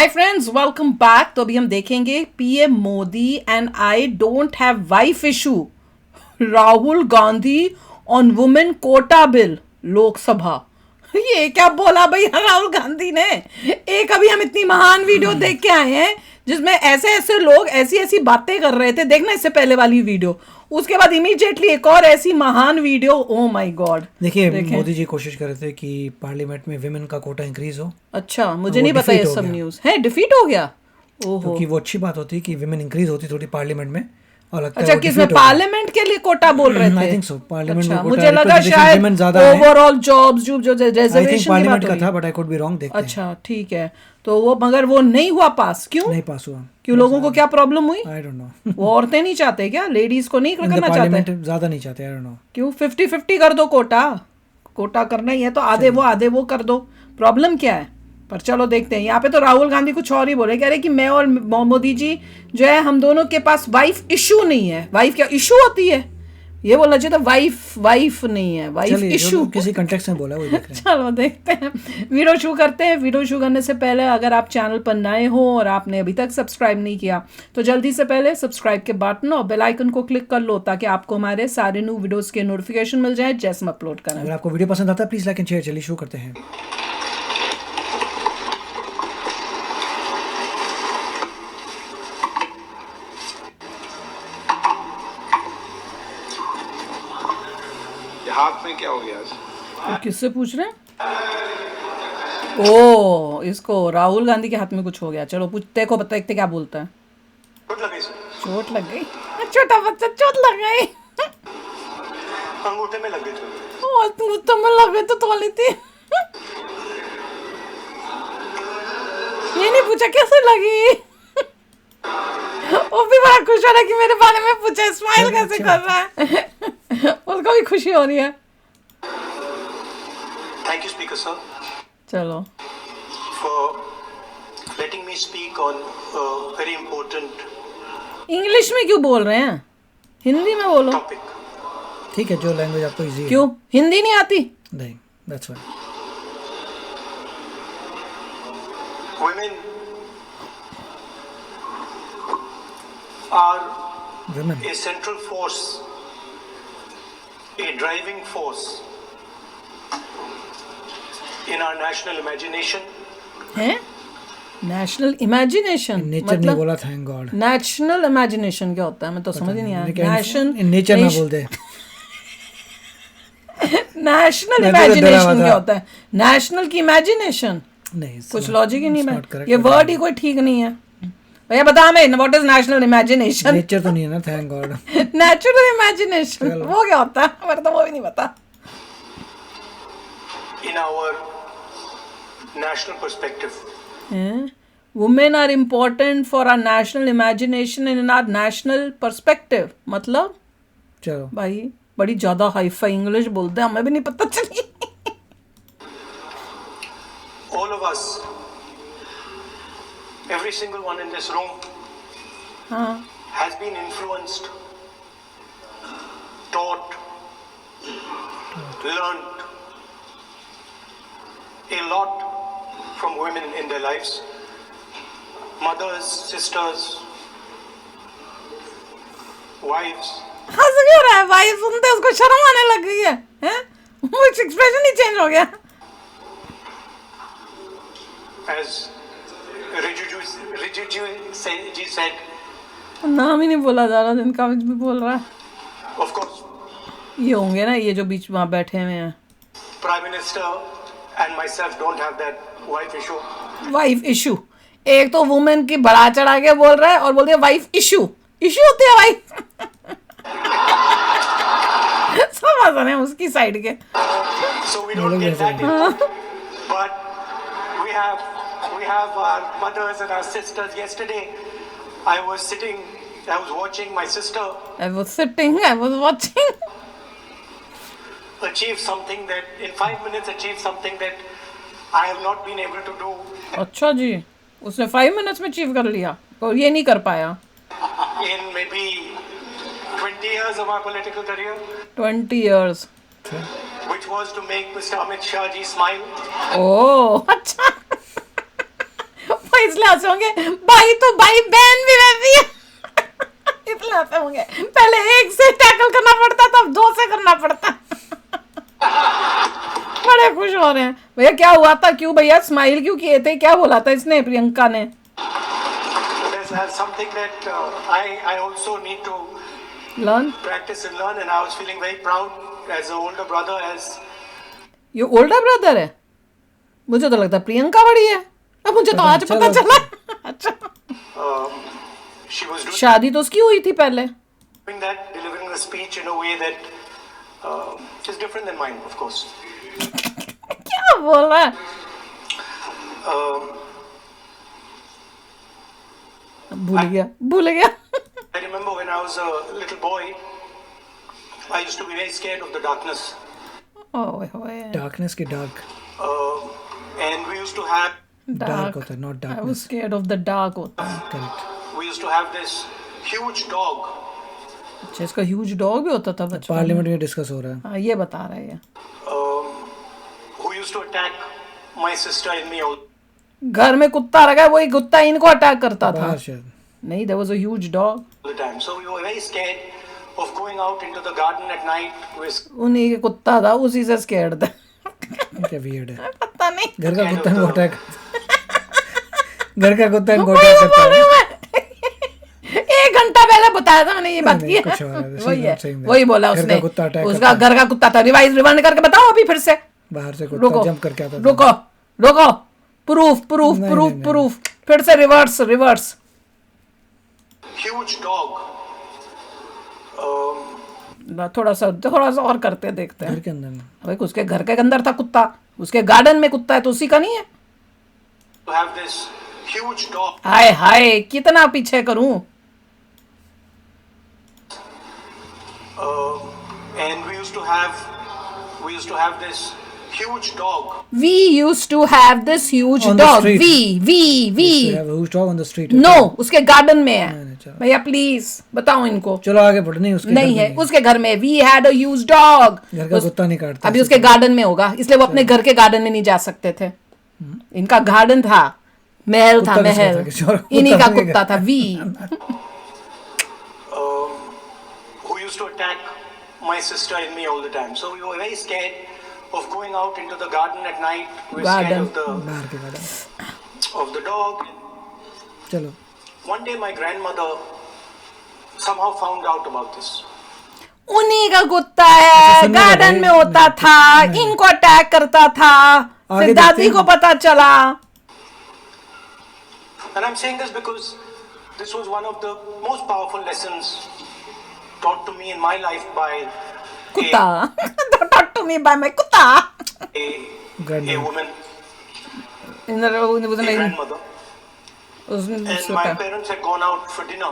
Hi friends, welcome back. तो अभी हम देखेंगे PM Modi and I don't have wife issue, Rahul Gandhi on women quota bill Lok Sabha. ये क्या बोला भाई राहुल गांधी ने। एक अभी हम इतनी महान वीडियो देख के आए हैं जिसमें ऐसे ऐसे लोग ऐसी ऐसी बातें कर रहे थे। देखना इससे पहले वाली वीडियो, उसके बाद इमीडिएटली एक और ऐसी महान वीडियो। Oh my God. देखिए, मोदी जी कोशिश कर रहे थे कि पार्लियामेंट में विमेन का कोटा इंक्रीज हो। अच्छा, मुझे नहीं पता ये सब न्यूज़ है। डिफीट हो गया। ओहो, क्योंकि वो अच्छी बात होती है कि विमेन इंक्रीज होती थोड़ी पार्लियामेंट में। और लगता अच्छा, है किसमें पार्लियामेंट के लिए कोटा बोल रहे थे? आई थिंक सो पार्लियामेंट अच्छा, में कोटा, मुझे लगा शायद विमेन ज्यादा है। ओवरऑल जॉब्स जो आई थिंक रिजर्वेशन की बात पार्लियामेंट हो का रही था, है। But I could be wrong. देखते हैं। अच्छा ठीक है। तो वो मगर वो नहीं हुआ पास। क्यों नहीं पास हुआ? क्यों? लोगों को क्या प्रॉब्लम हुई? I don't know. वो औरतें नहीं चाहते क्या? लेडीज को नहीं करना चाहते? पार्लियामेंट ज्यादा नहीं चाहते। आई डोंट नो क्यों? 50-50 कर दो। कोटा करना ही है तो आधे वो कर दो। प्रॉब्लम क्या है? पर चलो देखते हैं। यहाँ पे तो राहुल गांधी कुछ और ही बोले, कह रहे कि मैं और मोदी जी जो है, हम दोनों के पास वाइफ इशू नहीं है। वाइफ क्या इशू होती है? ये बोलना चाहिए था वाइफ नहीं है, वाइफ इशू। किसी कंटेक्स्ट में बोला, वो देख रहे हैं। चलो देखते हैं, वीडियो शुरू करते हैं। वीडियो शुरू करने से पहले अगर आप चैनल पर नए हो और आपने अभी तक सब्सक्राइब नहीं किया तो जल्दी से पहले सब्सक्राइब के बटन और बेल आइकन को क्लिक कर लो ताकि आपको हमारे सारे न्यू वीडियोस के नोटिफिकेशन मिल जाए जैसे हम अपलोड करें। अगर आपको वीडियो पसंद आता है प्लीज लाइक एंड शेयर। चलिए शुरू करते हैं। हाथ में क्या हो गया? तो किससे पूछ रहे हैं? ओ, इसको राहुल गांधी के हाथ में कुछ हो गया। चलो पूछ, देखो देखते क्या बोलता है। चोट लग गई? छोटा बच्चा, चोट लग गई। अंगूठे में लग गई। अंगूठे में लग गई तो तोली थी। ये नहीं पूछा कैसे लगी। वो भी बड़ा खुश हो रहा है कि मेरे बारे में पूछा। स्माइल कैसे कर रहा है। उसको भी खुशी हो रही है। Thank you speaker sir. चलो, for letting me speak on very important English में क्यों बोल रहे हैं? हिंदी में बोलो। टॉपिक। ठीक है, जो लैंग्वेज आपको इजी है। क्यों हिंदी नहीं आती? नहीं, that's fine. Women are women a central force, a driving force in our national imagination. है नेशनल इमेजिनेशन नेचर नहीं बोला, थैंक गॉड। नेशनल इमेजिनेशन क्या होता है? मैं तो समझ ही नहीं आया। नेचर ना बोल दे। नेशनल इमेजिनेशन क्या होता है? नेशनल की इमेजिनेशन नहीं, कुछ लॉजिक ही नहीं है। ये वर्ड ही कोई ठीक नहीं है। भैया बता हमें, what is national imagination? Nature तो नहीं है ना, थैंक गॉड। नेचुरल इमेजिनेशन वो क्या होता है? मेरे तो वो भी नहीं पता। In our national perspective, women are important for our national imagination in our national perspective. मतलब चलो भाई बड़ी ज्यादा हाई-फाई इंग्लिश बोलते हैं, हमें भी नहीं पता चली। all of us, every single one in this room, has been influenced, taught, learned a lot from women in their lives. Mothers, sisters, wives. हंस क्यों रहा है भाई? सुनते उसको शर्म आने लग गई है, हैं? वो एक्सप्रेशन ही चेंज हो गया। As Rijiju ji said, नाम ही नहीं बोला जा रहा, जिनका भी बोल रहा है। of course, ये होंगे ना, ये जो बीच में बैठे हुए हैं। Prime Minister and myself don't have that wife issue. Wife issue, एक तो वुमेन की बढ़ा चढ़ा के बोल रहा है और बोल दिया वाइफ इशू होती है भाई। सब हंस रहे हैं उसकी साइड के। So we don't get that input. But we have our mothers and our sisters. Yesterday, I was watching my sister I was watching. achieve something that in 5 minutes achieve something that I have not been able to do अच्छा जी, उसने 5 minutes में achieve कर लिया और ये नहीं कर पाया। in maybe 20 years of our political career, 20 years. which was to make Mr. Amit Shah ji smile. ओह अच्छा। भाई इसलिए हंसे होंगे, भाई तो भाई बहन भी वैसी है। इसलिए हंसे होंगे, पहले एक से टैकल करना पड़ता था, अब 2 से करना पड़ता। बड़े खुश हो रहे हैं भैया। क्या हुआ था, क्यों भैया स्माइल क्यों किए थे, क्या बोला था इसने प्रियंका ने? There's something that I also need to learn practice and learn, and I was feeling very proud as an older brother. As ये ओल्डर ब्रदर है, मुझे तो लगता प्रियंका बड़ी है। अब मुझे तो आज पता चला। अच्छा, she was शादी तो उसकी हुई थी पहले। doing that, delivering the speech in a way that is different than mine, of course. क्या बोल रहा है? भूल गया। I remember when I was a little boy, I used to be very scared of the darkness. ओए होए, darkness की dark And we used to have dark होता है, not I was darkness. scared of the dark होता है। Correct. we used to have this huge dog. अच्छा, इसका huge dog भी होता था बचपन में। पार्लियामेंट में डिस्कस हो रहा है। हाँ, ये बता रहा है ये। Who used to attack my sister and me all घर में कुत्ता रखा है, वही कुत्ता इनको अटैक करता था। बाहर शायद नहीं, there was a huge dog। the time. So we were very scared of going out into the garden at night with उन्हीं के कुत्ता था, उसी से स्कैर्ड था। क्या वियर्ड है। पता नहीं। घर का कुत्ता इनको अटैक घर का कुत्ता इनको अटैक करता है। 1 घंटा पहले बताया था मैंने ये बात नहीं, की कुछ और है, वही है, सही में। वही बोला घर का उसने। कुत्ता attack उसका करता घर का कुत्ता था। रिवाइंड करके बताओ अभी फिर से। बाहर से कुत्ता रुको जंप करके आता था। रुको, प्रूफ नहीं। फिर से रिवर्स। huge dog. थोड़ा सा और करते देखते घर हैं। के अंदर में भाई उसके घर के अंदर था कुत्ता, उसके गार्डन में कुत्ता है तो उसी का नहीं है? To have this huge dog. हाय कितना पीछे करूं। And we used to have this huge dog. We used to have this huge On the dog. street. We. who's dog on the street? No, उसके गार्डन में नहीं, है। चलो। भैया please बताओ इनको। चलो आगे बढ़। नहीं उसके नहीं घर में है, उसके घर में। We had a huge dog। घर का कुत्ता नहीं काटता। अभी उसके गार्डन में होगा, इसलिए वो अपने घर के गार्डन में नहीं जा सकते थे। इनका गार्डन था, महल था, कुत्ता किसका महल। था? किसी और इन्हीं का कुत्ता नहीं कुत्ता था। We Who used to attack my sister and me all the time. So we were very scared of going out into the garden at night. We were scared Garden. बाहर के गार्डन। of the dog. चलो One day my grandmother somehow found out about this. उन्हीं का कुत्ता है, सुनने garden लगे। में होता नहीं, था, नहीं। इनको अटैक करता था। आगे फिर देखते दादी हैं। को पता चला। And I'm saying this because this was one of the most powerful lessons taught to me in my life by कुत्ता। Don't talk to me by my कुत्ता। a Grandmother. woman, उसने a grandmother. उसने And my parents had gone out for dinner.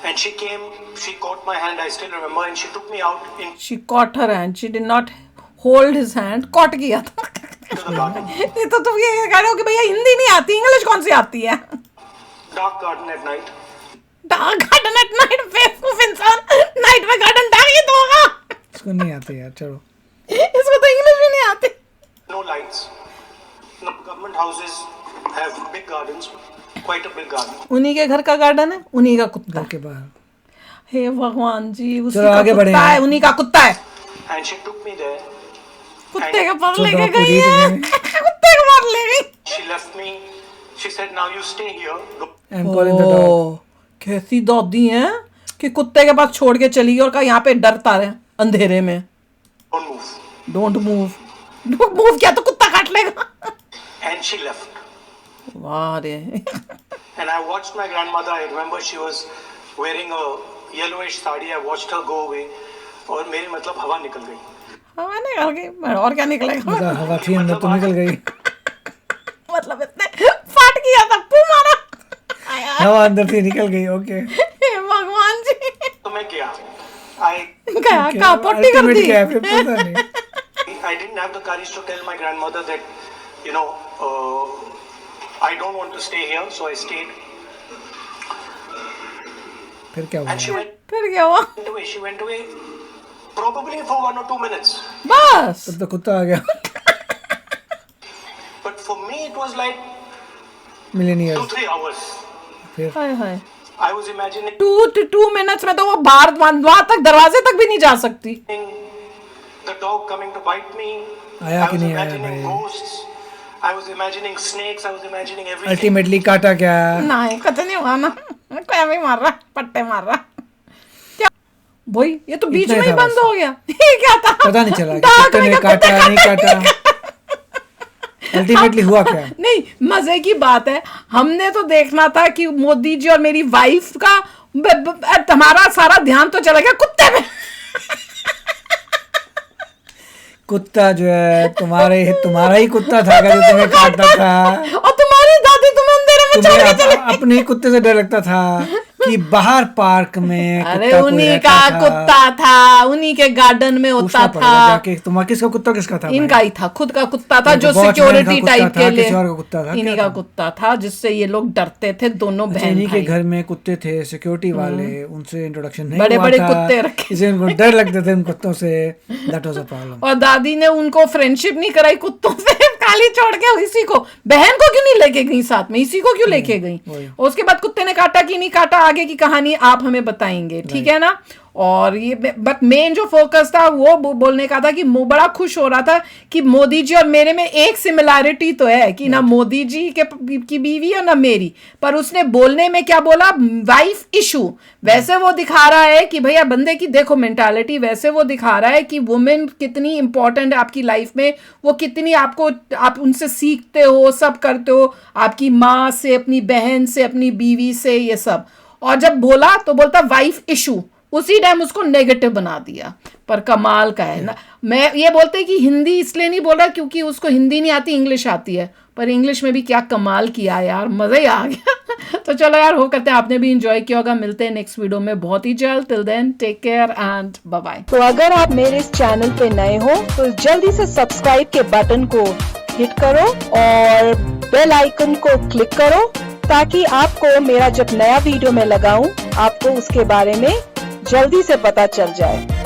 And she came, she caught my hand, I still remember, and she took me out She caught her hand. She did not hold his hand. Caught किया था। into the garden. ये तो तुम ये कह रहे हो कि भैया हिंदी नहीं आती, इंग्लिश कौन सी आती है? Dark garden at night. Dark garden at night. बेवकूफ इंसान, नाइट में गार्डन डार्क ही तो होगा। इसको नहीं आते यार। चलो इसको तो इंग्लिश भी नहीं आती। No lights. No, government houses have big gardens, quite a big garden. उन्हीं के घर का गार्डन है, उन्हीं का कुत्ता। घर के बाहर। हे भगवान जी, उसी चलो का आगे बढ़े कुत्ता है, हैं। उन्हीं का कुत्ता है। And she took me there. कुत्ते के पास तो लेके डॉग को गई दी है। तुमने। कुत्ते के पास ले गई। She left me. She said, now you stay here. Look, I am calling the dog. Oh, कैसी दादी हैं कि कुत्ते के पास छोड़ के चली गई और कहा यहाँ पे डरता रहे अंधेरे में। don't move. डोंट मूव किया तो कुत्ता काट लेगा। And she left. वाह रे। And I watched my grandmother. I remember she was wearing a yellowish sari. I watched her go away. और मेरी मतलब हवा निकल गई. हवा निकल गई, और क्या निकलेगा? मतलब हवा थी अंदर तो निकल गई। मतलब इसने फाट किया था, पू मारा। हवा अंदर थी निकल गई। ओके हे भगवान जी। तो मैं क्या? कहा पोटी कर दी। क्या है फिर पता नहीं। I didn't have the courage to tell my grandmother that, you know, I don't want to stay here, so I stayed. फिर क्या And she हुआ? went फिर क्या हुआ? away. She went away probably for 1 or 2 minutes. बस। तब तो कुत्ता आ गया। But for me, it was like million 2-3 hours. फिर हाय हाय, I was imagining 2 minutes में तो वो बाहर वहां तक दरवाजे तक भी नहीं जा सकती। the dog coming to bite me. आया I कि was नहीं आया imagining भाई? ghosts. I was imagining snakes. I was imagining everything. Ultimately काटा क्या? नहीं कुछ नहीं हुआ ना, कोई भी मार रहा, पट्टे मार रहा। क्या भाई, ये तो बीच इतना में ही ही था बंद बस। हो गया। ये क्या था? पता नहीं चला कि डाक कुत्ते में ने का काटा नहीं काटा, अल्टीमेटली हुआ क्या? नहीं, मजे की बात है, हमने तो देखना था कि मोदी जी और मेरी वाइफ का हमारा सारा ध्यान तो चला गया कुत्ते में। कुत्ता जो है तुम्हारा ही कुत्ता था जो तुम्हें काटता था। और तुम्हारी दादी तुम्हें अंधेरे में तुम्हें छोड़ के चले। अपने ही कुत्ते से डर लगता था कि बाहर पार्क में अरे कुत्ता कोई उन्हीं रहता का था। कुत्ता था, उन्हीं के गार्डन में पूछना होता पड़ेगा था। जाके तुम्हारा किसका कुत्ता किसका था भाई? इनका ही था, खुद का कुत्ता था, इनको जो वॉचमैन का सिक्योरिटी कुत्ता टाइप था, के लिए। किसी और का कुत्ता था, इन्हीं क्या का था? कुत्ता था जिससे ये लोग डरते थे, दोनों अच्छा, बहन इन्हीं के भाई। घर में कुत्ते थे सिक्योरिटी वाले, उनसे इंट्रोडक्शन नहीं बड़े हुआ बड़े था, कुत्ते रखे। इसलिए उनको डर लगते थे उन कुत्तों से। That was a problem. और दादी ने उनको फ्रेंडशिप नहीं कराई कुत्तों से, खाली छोड़ के इसी को, बहन को क्यों नहीं लेके गई साथ में, इसी को क्यों लेके गई। वही। और उसके बाद कुत्ते ने काटा कि नहीं काटा, आगे की कहानी आप हमें बताएंगे, ठीक है ना। और ये बट मेन जो फोकस था वो बोलने का था कि बड़ा खुश हो रहा था कि मोदी जी और मेरे में एक सिमिलैरिटी तो है कि ना मोदी जी की बीवी है ना मेरी, पर उसने बोलने में क्या बोला, वाइफ इशू। वैसे वो दिखा रहा है कि भैया बंदे की देखो मेंटालिटी, वैसे वो दिखा रहा है कि वुमेन कितनी इंपॉर्टेंट है आपकी लाइफ में, वो कितनी आपको, आप उनसे सीखते हो, सब करते हो, आपकी माँ से, अपनी बहन से, अपनी बीवी से, ये सब। और जब बोला तो बोलता वाइफ इशू, उसी टाइम उसको नेगेटिव बना दिया। पर कमाल का है ना, मैं ये बोलते हैं कि हिंदी इसलिए नहीं बोल रहा क्योंकि उसको हिंदी नहीं आती, इंग्लिश आती है, पर इंग्लिश में भी क्या कमाल किया यार, मजा ही आ गया। तो चलो यार, हो करते हैं आपने भी इंजॉय किया होगा। मिलते हैं नेक्स्ट वीडियो में बहुत ही जल्द। Till then take care and bye bye. तो अगर आप मेरे इस चैनल पे नए हो तो जल्दी से सब्सक्राइब के बटन को हिट करो और बेल आइकन को क्लिक करो ताकि आपको मेरा जब नया वीडियो मैं लगाऊं आपको उसके बारे में जल्दी से पता चल जाए।